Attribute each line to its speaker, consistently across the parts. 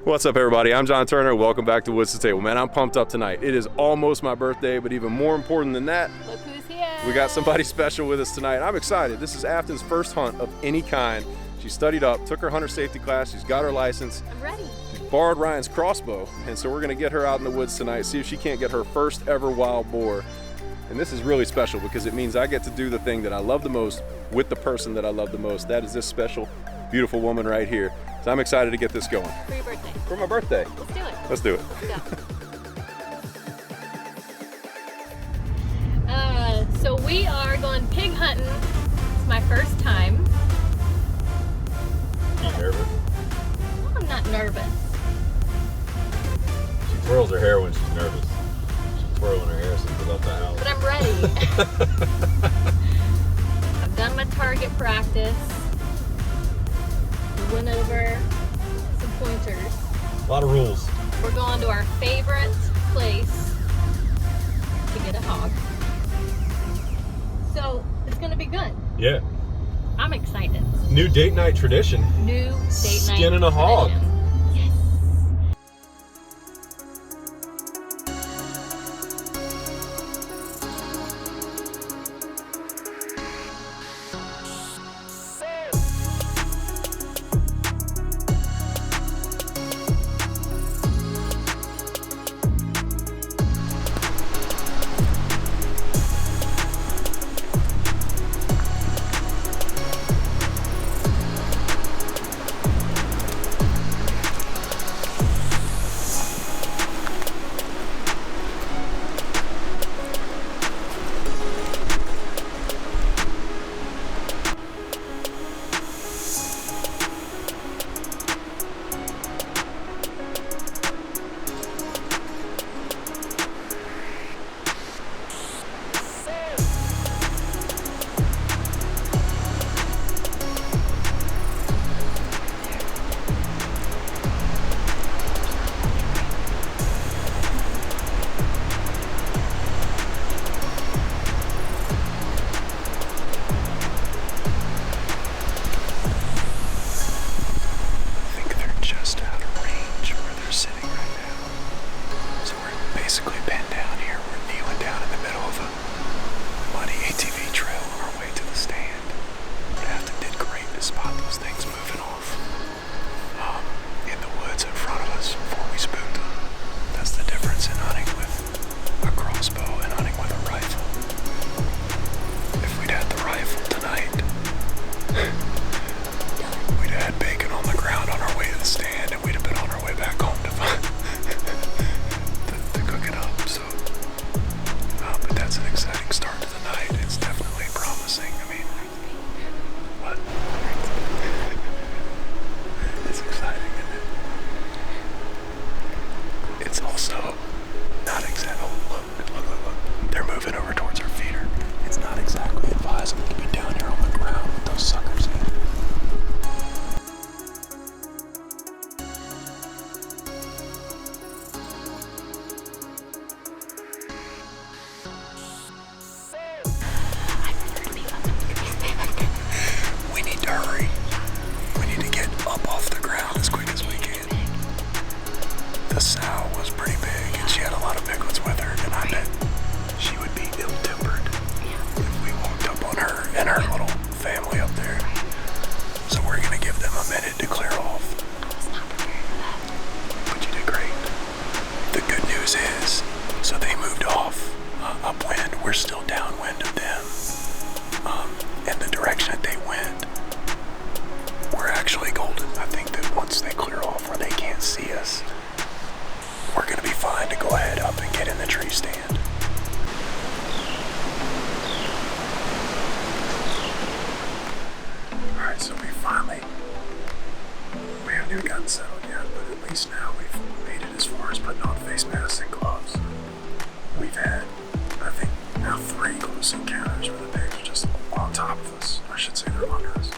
Speaker 1: What's up, everybody? I'm John Turner. Welcome back to Woods to Table. Man, I'm pumped up tonight. It is almost my birthday, but even more important than that,
Speaker 2: look who's here.
Speaker 1: We got somebody special with us tonight. I'm excited. This is Aften's first hunt of any kind. She studied up, took her hunter safety class, she's got her license.
Speaker 2: I'm ready.
Speaker 1: She's borrowed Ryan's crossbow, and so we're gonna get her out in the woods tonight, see if she can't get her first ever wild boar. And this is really special because it means I get to do the thing that I love the most with the person that I love the most. That is this special, beautiful woman right here. So I'm excited to get this going.
Speaker 2: For your birthday.
Speaker 1: For my birthday.
Speaker 2: Let's do it.
Speaker 1: Let's do it.
Speaker 2: Let's go. So we are going pig hunting. It's my first time.
Speaker 3: You nervous?
Speaker 2: I'm not nervous.
Speaker 3: She twirls her hair when she's nervous. She's twirling her hair since we left the house.
Speaker 2: But I'm ready. I've done my target practice. We went over some pointers.
Speaker 3: A lot of rules.
Speaker 2: We're going to our favorite place to get a hog. So it's gonna be good.
Speaker 3: Yeah.
Speaker 2: I'm excited.
Speaker 3: New date night tradition.
Speaker 2: New date night.
Speaker 3: Skinning a hog.
Speaker 2: Yes.
Speaker 4: The sow was pretty big and she had a lot of big ones with her, and I bet she would be ill-tempered if we walked up on her and her little family up there. So we're gonna give them a minute to clear off. But you did great. The good news is, so they moved off upwind. We're still downwind of them. And the direction that they went, we're actually golden. I think that once they clear off where they can't see us, we're gonna be fine to go ahead up and get in the tree stand. Alright, so we haven't even gotten settled yet, but at least now we've made it as far as putting on face masks and gloves. We've had, I think, now 3 close encounters where the pigs are just on top of us. I should say they're under us.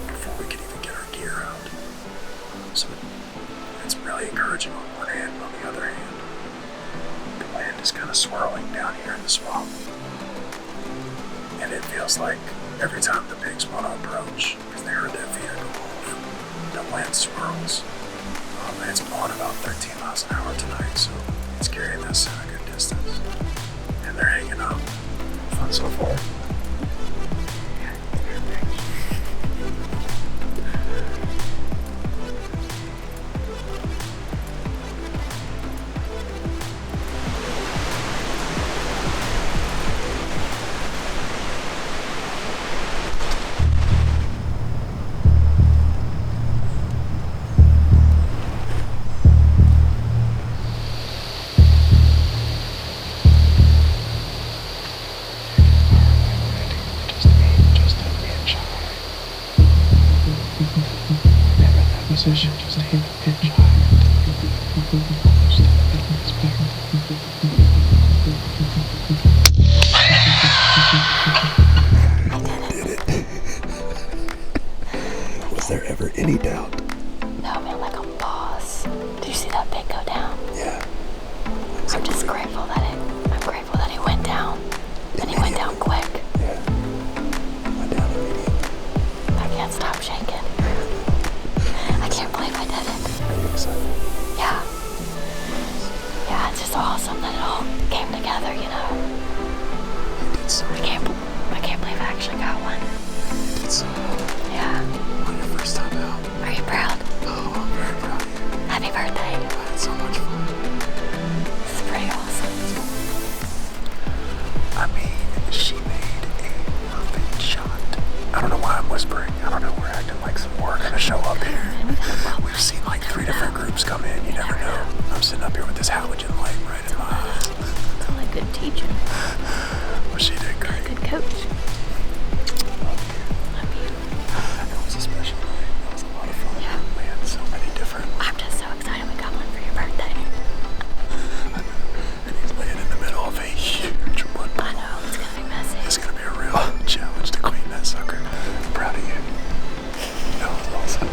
Speaker 4: Before we can even get our gear out. So it's really encouraging on one hand, but on the other hand, the wind is kind of swirling down here in the swamp. And it feels like every time the pigs want to approach, because they heard that feeder go off, the wind swirls. And it's blowing about 13 miles an hour tonight, so it's carrying us at a good distance. And they're hanging up. Fun so far. Position, just aim and pitch high. Did it? Was there ever any doubt?
Speaker 5: No, man, like a boss. Did you see that pig go down?
Speaker 4: Yeah.
Speaker 5: I'm just grateful that it went down. And he went down quick.
Speaker 4: Yeah. Went down immediately.
Speaker 5: I can't stop shaking. I can't believe I did it.
Speaker 4: Are you excited?
Speaker 5: Yeah. Yeah, it's just awesome that it all came together, you know.
Speaker 4: You did so
Speaker 5: I can't believe I actually got one.
Speaker 4: You did so well.
Speaker 5: Yeah.
Speaker 4: On your first time out.
Speaker 5: Are you proud?
Speaker 4: Oh, I'm very proud of you.
Speaker 5: Happy birthday.
Speaker 4: I had so much fun.
Speaker 5: This is pretty awesome.
Speaker 4: I mean, she made a perfect shot. I don't know why I'm whispering. I don't know, we're acting like some more are gonna show up here. We've seen like 3 different groups come in, you never know. I'm sitting up here with this halogen light right in my eyes.
Speaker 5: It's only good teaching.
Speaker 4: Well, she did great.
Speaker 5: Good coach.
Speaker 4: Love you.
Speaker 5: Love you.
Speaker 4: It was a special night. It was a lot of fun.
Speaker 5: Yeah.
Speaker 4: We had so many different.
Speaker 5: I'm just so excited we got one for your birthday.
Speaker 4: And he's laying in the middle of a huge wood
Speaker 5: I know, it's gonna be messy.
Speaker 4: It's gonna be a real challenge to clean that sucker. I'm proud of you. That was awesome.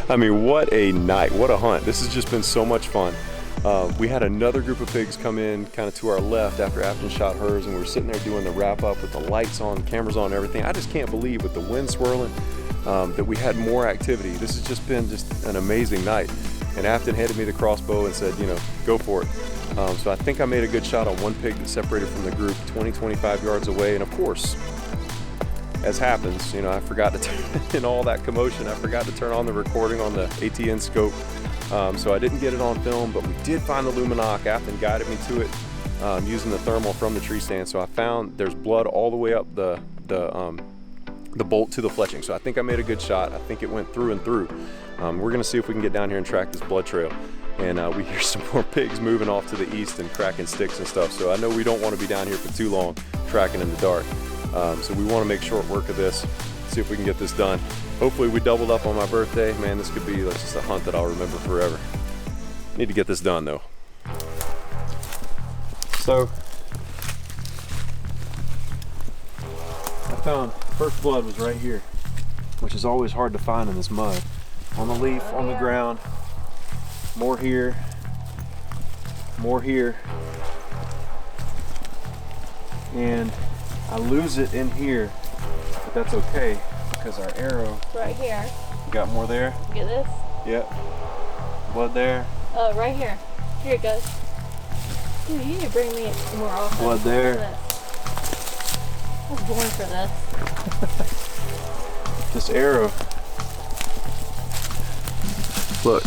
Speaker 1: I mean, what a night, what a hunt. This has just been so much fun. We had another group of pigs come in kind of to our left after Aften shot hers, and we were sitting there doing the wrap up with the lights on, cameras on, and everything. I just can't believe with the wind swirling that we had more activity. This has just been just an amazing night. And Aften handed me the crossbow and said, you know, go for it. So I think I made a good shot on one pig that separated from the group 20-25 yards away. And of course, as happens, you know, I forgot to turn, in all that commotion, I forgot to turn on the recording on the ATN scope. So I didn't get it on film, but we did find the luminoc. Aften guided me to it using the thermal from the tree stand. So I found there's blood all the way up the bolt to the fletching. So I think I made a good shot. I think it went through and through. We're gonna see if we can get down here and track this blood trail. And we hear some more pigs moving off to the east and cracking sticks and stuff. So I know we don't want to be down here for too long tracking in the dark. So we want to make short work of this, see if we can get this done. Hopefully we doubled up on my birthday. Man, this could be like just a hunt that I'll remember forever. Need to get this done though. So I found first blood was right here, which is always hard to find in this mud. On the leaf, on the ground, more here, and I lose it in here, but that's okay because our arrow.
Speaker 2: Right here.
Speaker 1: You got more there?
Speaker 2: Get this?
Speaker 1: Yep. Blood there.
Speaker 2: Right here. Here it goes. Dude, you need to bring me more often.
Speaker 1: Blood there.
Speaker 2: Look at this. I was born for this.
Speaker 1: This arrow. Look,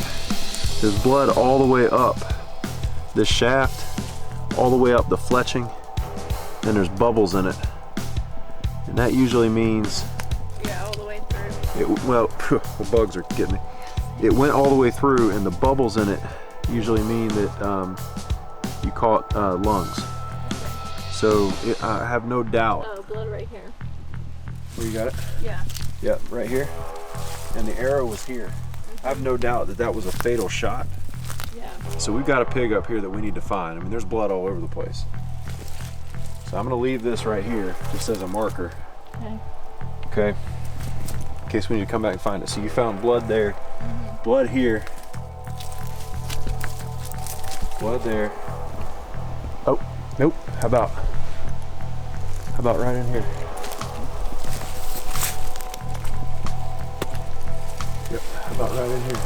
Speaker 1: there's blood all the way up this shaft, all the way up the fletching, and there's bubbles in it. And that usually means,
Speaker 2: Yeah, all the way through.
Speaker 1: well, bugs are getting me. It went all the way through, and the bubbles in it usually mean that you caught lungs. So I have no doubt.
Speaker 2: Oh, blood right here.
Speaker 1: Where you got it?
Speaker 2: Yeah.
Speaker 1: Yep, right here. And the arrow was here. I have no doubt that that was a fatal shot.
Speaker 2: Yeah.
Speaker 1: So we've got a pig up here that we need to find. I mean, there's blood all over the place. So I'm gonna leave this right here just as a marker.
Speaker 2: Okay.
Speaker 1: Okay. In case we need to come back and find it. So you found blood there, blood here, blood there. Oh, Nope. How about right in here? Yep. How about right in here?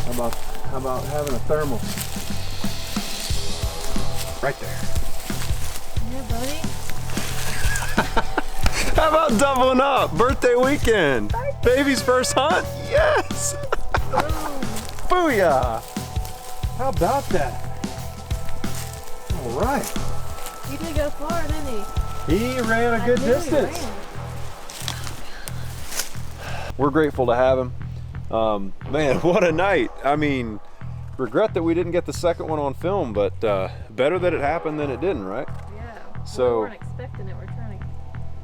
Speaker 1: How about having a thermal? Right there.
Speaker 2: Yeah, buddy.
Speaker 1: How about doubling up? Birthday weekend. Baby's first hunt. Yes. Booyah. How about that? All right.
Speaker 2: He did go far, didn't he?
Speaker 1: He ran a good distance. We're grateful to have him. Man, what a night. I mean, regret that we didn't get the second one on film, but better that it happened than it didn't, right?
Speaker 2: Yeah.
Speaker 1: So,
Speaker 2: we weren't expecting it. We're trying to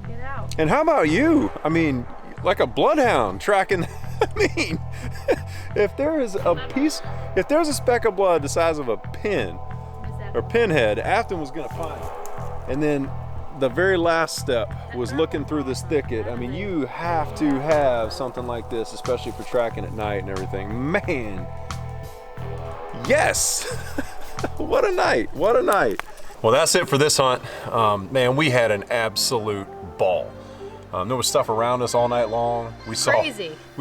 Speaker 2: get out.
Speaker 1: And how about you? I mean, like a bloodhound tracking. I mean, if there's a speck of blood the size of a pin or pinhead, Aften was gonna find it. And then the very last step was looking through this thicket. I mean, you have to have something like this, especially for tracking at night and everything. Man, yes. What a night, what a night. Well, that's it for this hunt. Man, we had an absolute ball. There was stuff around us all night long. We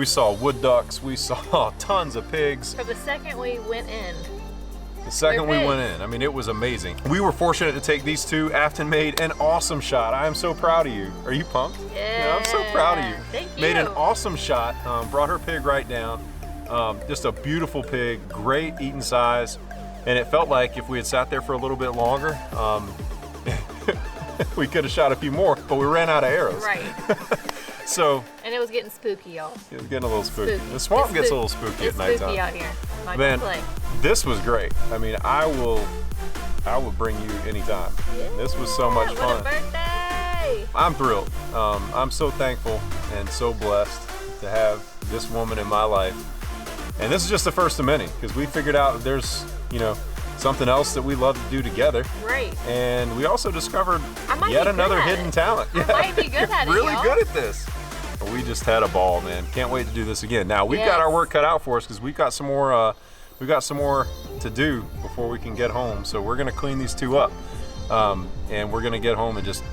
Speaker 1: saw wood ducks, we saw tons of pigs.
Speaker 2: For the second we went in.
Speaker 1: The second we went in, I mean, it was amazing. We were fortunate to take these two. Aften made an awesome shot. I am so proud of you. Are you pumped?
Speaker 2: Yeah.
Speaker 1: I'm so proud of you.
Speaker 2: Thank you.
Speaker 1: Made an awesome shot. Brought her pig right down. Just a beautiful pig, great eating size. And it felt like if we had sat there for a little bit longer, we could have shot a few more, but we ran out of arrows.
Speaker 2: Right.
Speaker 1: So.
Speaker 2: And it was getting spooky, y'all.
Speaker 1: It was getting a little spooky. The swamp gets a little spooky at nighttime.
Speaker 2: It's spooky out here. Not
Speaker 1: Man,
Speaker 2: gonna play.
Speaker 1: This was great. I mean, I will bring you anytime.
Speaker 2: Yeah,
Speaker 1: This was so much fun.
Speaker 2: What a birthday!
Speaker 1: I'm thrilled. I'm so thankful and so blessed to have this woman in my life. And this is just the first of many, because we figured out there's, something else that we love to do together.
Speaker 2: Right.
Speaker 1: And we also discovered
Speaker 2: I
Speaker 1: yet another hidden talent.
Speaker 2: I might be good at it,
Speaker 1: really
Speaker 2: y'all.
Speaker 1: good at this. But we just had a ball, man. Can't wait to do this again. Now we've got our work cut out for us, because we've got some more to do before we can get home. So we're gonna clean these two up, and we're gonna get home and just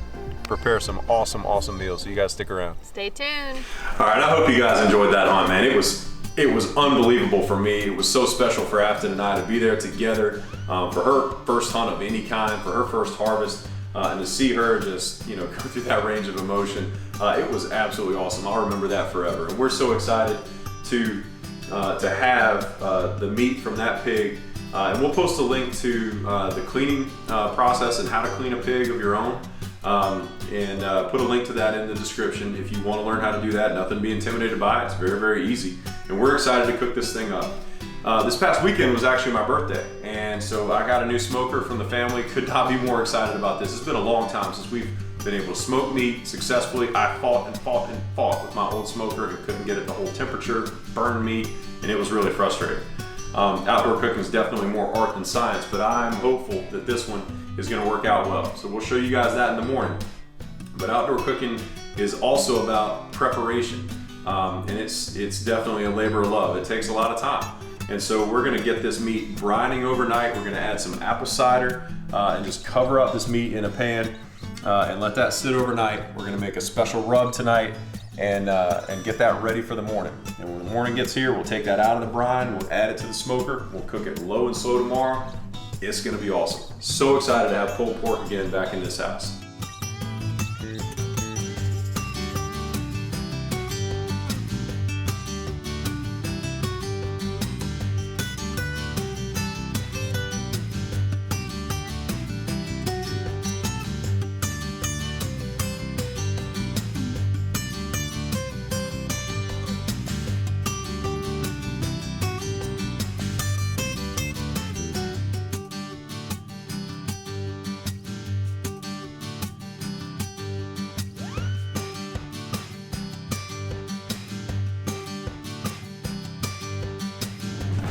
Speaker 1: prepare some awesome meals. So you guys stick around.
Speaker 2: Stay tuned.
Speaker 1: All right, I hope you guys enjoyed that hunt, man. It was unbelievable for me. It was so special for Aften and I to be there together for her first hunt of any kind, for her first harvest, and to see her just go through that range of emotion. It was absolutely awesome. I'll remember that forever. And we're so excited to have the meat from that pig. And we'll post a link to the cleaning process and how to clean a pig of your own. And put a link to that in the description if you want to learn how to do that. Nothing to be intimidated by. It's very, very easy. And we're excited to cook this thing up. This past weekend was actually my birthday, and so I got a new smoker from the family. Could not be more excited about this. It's been a long time since we've been able to smoke meat successfully. I fought with my old smoker and couldn't get it to hold temperature, burned meat, and it was really frustrating. Outdoor cooking is definitely more art than science, but I'm hopeful that this one is going to work out well. So we'll show you guys that in the morning. But outdoor cooking is also about preparation, and it's definitely a labor of love. It takes a lot of time. And so we're gonna get this meat brining overnight. We're gonna add some apple cider and just cover up this meat in a pan and let that sit overnight. We're gonna make a special rub tonight and get that ready for the morning. And when the morning gets here, we'll take that out of the brine, we'll add it to the smoker, we'll cook it low and slow tomorrow. It's gonna be awesome. So excited to have pulled pork again back in this house.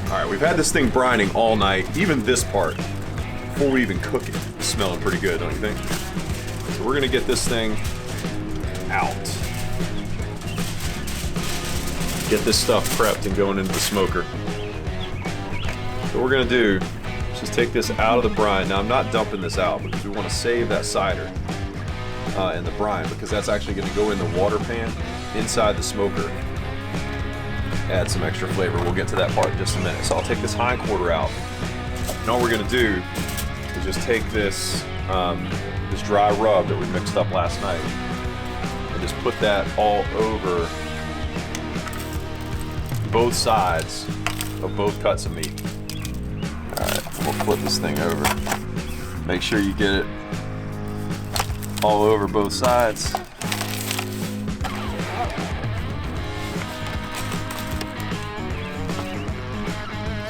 Speaker 1: All right, we've had this thing brining all night, even this part, before we even cook it. It's smelling pretty good, don't you think? So we're gonna get this thing out. Get this stuff prepped and going into the smoker. So what we're gonna do is just take this out of the brine. Now I'm not dumping this out because we want to save that cider and the brine, because that's actually going to go in the water pan inside the smoker. Add some extra flavor. We'll get to that part in just a minute. So I'll take this hind quarter out. And all we're going to do is just take this, this dry rub that we mixed up last night and just put that all over both sides of both cuts of meat. All right, we'll flip this thing over. Make sure you get it all over both sides.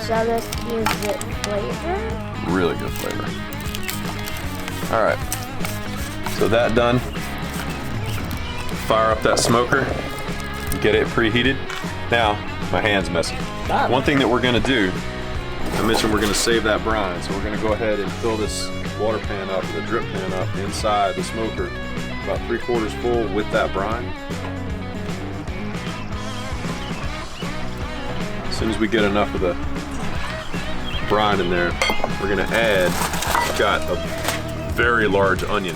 Speaker 6: So this gives it flavor?
Speaker 1: Really good flavor. All right, so that done. Fire up that smoker, get it preheated. Now, my hand's messy. One thing that we're gonna do, I mentioned we're gonna save that brine, so we're gonna go ahead and fill this water pan up, or the drip pan up inside the smoker, about 3/4 full with that brine. As soon as we get enough of the brine in there, we're gonna add, we've got a very large onion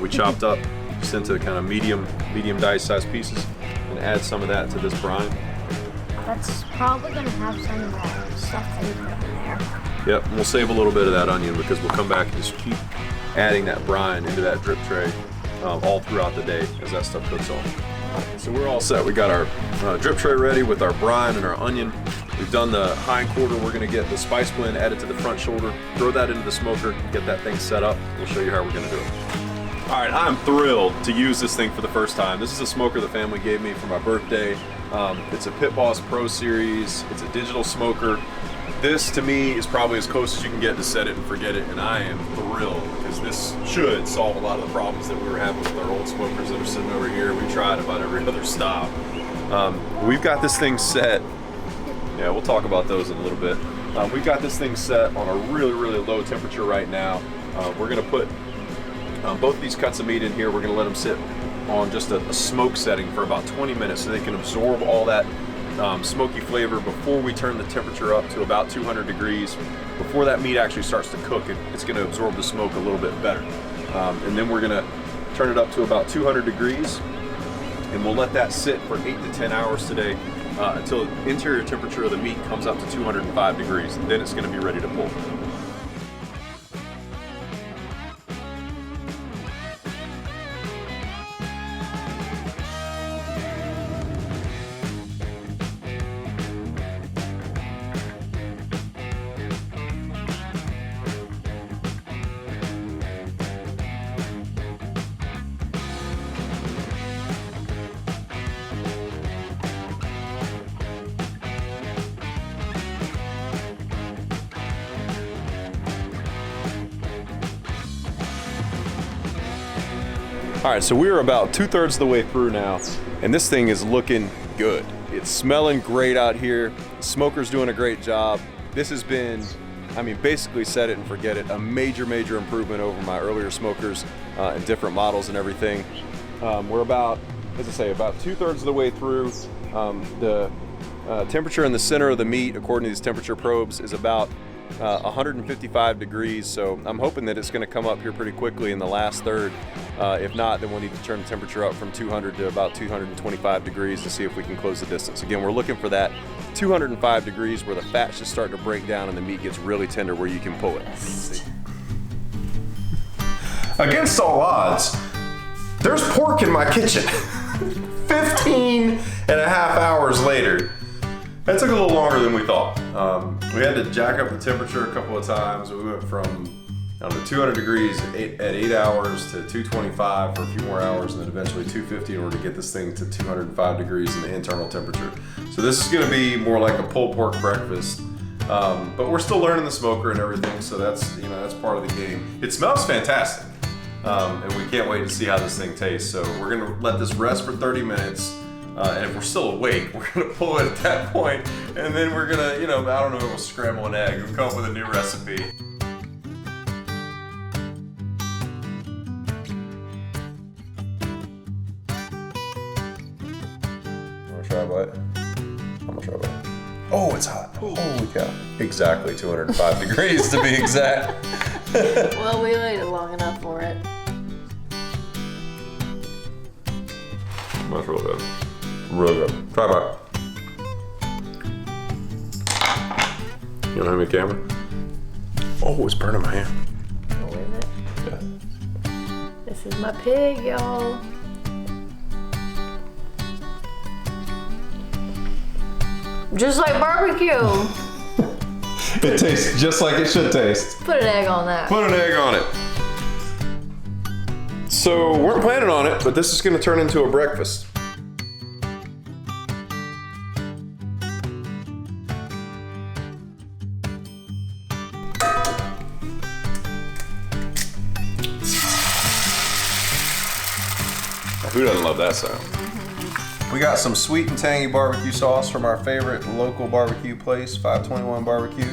Speaker 1: we chopped up just into kind of medium dice sized pieces, and add some of that to this brine.
Speaker 6: That's probably gonna have some of that stuff that you put in there.
Speaker 1: Yep, and we'll save a little bit of that onion because we'll come back and just keep adding that brine into that drip tray all throughout the day as that stuff cooks on. So we're all set. We got our drip tray ready with our brine and our onion. We've done the hind quarter. We're gonna get the spice blend added to the front shoulder, throw that into the smoker, get that thing set up. We'll show you how we're gonna do it. All right, I'm thrilled to use this thing for the first time. This is a smoker the family gave me for my birthday. It's a Pit Boss Pro Series. It's a digital smoker. This, to me, is probably as close as you can get to set it and forget it, and I am thrilled because this should solve a lot of the problems that we were having with our old smokers that are sitting over here. We tried about every other stop. We've got this thing set. Yeah, we'll talk about those in a little bit. We've got this thing set on a really, really low temperature right now. We're gonna put both these cuts of meat in here. We're gonna let them sit on just a smoke setting for about 20 minutes so they can absorb all that smoky flavor before we turn the temperature up to about 200 degrees. Before that meat actually starts to cook, it's gonna absorb the smoke a little bit better. And then we're gonna turn it up to about 200 degrees, and we'll let that sit for 8 to 10 hours today until the interior temperature of the meat comes up to 205 degrees. Then it's gonna be ready to pull. All right, so we're about 2/3 of the way through now, and this thing is looking good. It's smelling great out here. The smoker's doing a great job. This has been, I mean, basically set it and forget it, a major, major improvement over my earlier smokers and different models and everything. We're about, as I say, about 2/3 of the way through. The temperature in the center of the meat, according to these temperature probes, is about 155 degrees, so I'm hoping that it's going to come up here pretty quickly in the last third. If not, then we'll need to turn the temperature up from 200 to about 225 degrees to see if we can close the distance. Again, we're looking for that 205 degrees where the fat's just starting to break down and the meat gets really tender where you can pull it.
Speaker 7: Against all odds, there's pork in my kitchen. 15 and a half hours later. That took a little longer than we thought. We had to jack up the temperature a couple of times. We went from 200 degrees at 8 hours to 225 for a few more hours, and then eventually 250 in order to get this thing to 205 degrees in the internal temperature. So this is gonna be more like a pulled pork breakfast. But we're still learning the smoker and everything, so that's part of the game. It smells fantastic, and we can't wait to see how this thing tastes. So we're gonna let this rest for 30 minutes. And if we're still awake, we're gonna pull it at that point, and then we're gonna, I don't know, we'll scramble an egg. We'll come up with a new recipe. Wanna try a bite? I'm gonna try a bite. Oh, it's hot. Holy cow. Exactly 205 degrees to be exact.
Speaker 2: Well, we waited long enough for it.
Speaker 7: That's real good. Really good. Try that. You don't have any camera? Oh, it's burning my hand.
Speaker 2: Oh, is it?
Speaker 7: Yeah.
Speaker 2: This is my pig, y'all. Just like barbecue.
Speaker 7: It tastes just like it should taste.
Speaker 2: Put an egg on that.
Speaker 7: Put an egg on it. So, weren't planning on it, but this is gonna turn into a breakfast. Who doesn't love that sound? We got some sweet and tangy barbecue sauce from our favorite local barbecue place, 521 Barbecue.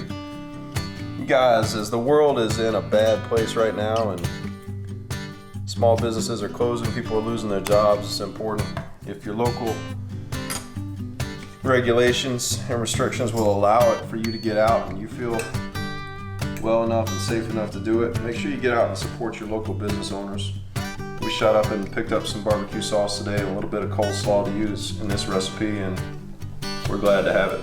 Speaker 7: You guys, as the world is in a bad place right now and small businesses are closing, people are losing their jobs, it's important if your local regulations and restrictions will allow it for you to get out and you feel well enough and safe enough to do it, make sure you get out and support your local business owners. We shot up and picked up some barbecue sauce today and a little bit of coleslaw to use in this recipe, and we're glad to have it.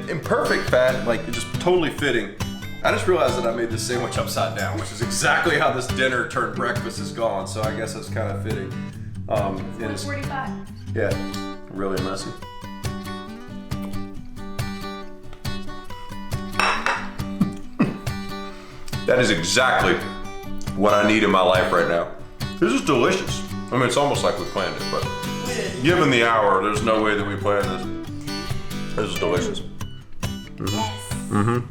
Speaker 7: In perfect fat, like just totally fitting. I just realized that I made this sandwich upside down, which is exactly how this dinner turned breakfast is gone, so I guess that's kind of fitting. It is,
Speaker 2: 45.
Speaker 7: yeah, really messy. That is exactly what I need in my life right now. This is delicious. I mean, it's almost like we planned it, but given the hour, there's no way that we planned this. This is delicious. I'm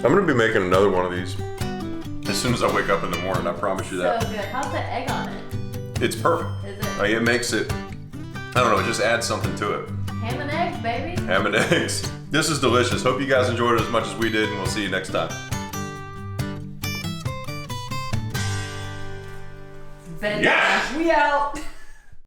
Speaker 7: gonna be making another one of these as soon as I wake up in the morning, I promise you that.
Speaker 2: So good. How's the egg on it?
Speaker 7: It's perfect.
Speaker 2: Is it?
Speaker 7: Like, it makes it, I don't know, it just adds something to it.
Speaker 2: Ham and eggs, baby.
Speaker 7: Ham and eggs. This is delicious. Hope you guys enjoyed it as much as we did, and we'll see you next time.
Speaker 2: Yes! We out.